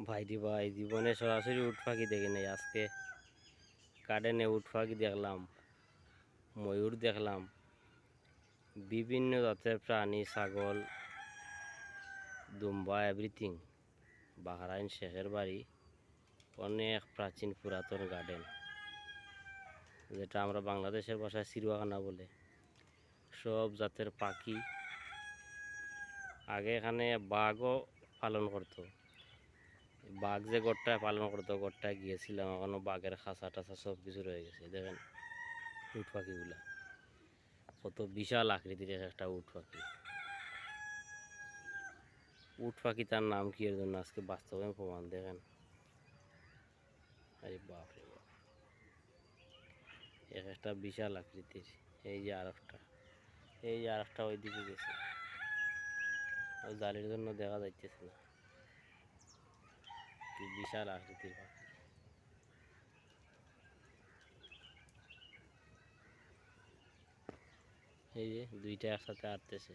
ভাইটি ভাই, জীবনে সরাসরি উট পাখি দেখি নাই। আজকে গার্ডেনে উট পাখি দেখলাম, ময়ূর দেখলাম, বিভিন্ন জাতের প্রাণী, ছাগল, দুম্বা, এভরিথিং। বাহরাইন শেখের বাড়ি অনেক প্রাচীন পুরাতন গার্ডেন, যেটা আমরা বাংলাদেশের ভাষায় চিড়িয়াখানা বলে। সব জাতের পাখি। আগে এখানে বাঘও পালন করতো। বাঘ যে গড়টায় পালন করতো, গড়টায় গিয়েছিলাম, এখনো বাঘের খাঁচা টাচা সব কিছু রয়ে গেছে। দেখেন উট পাখিগুলা কত বিশাল আকৃতির একটা উট পাখি। উট পাখি তার নাম কি এর জন্য আজকে বাস্তবে প্রমাণ। দেখেন, আরে বাপ রে বাপ, এক একটা বিশাল আকৃতির। এই যে আরেকটা, এই যে আরেকটা ওইদিকে গেছে, ওই জালির জন্য দেখা যাইতেছে না। কি বিশাল আকৃতির পাখি। এই যে দুইটা একসাথে আটতেছে।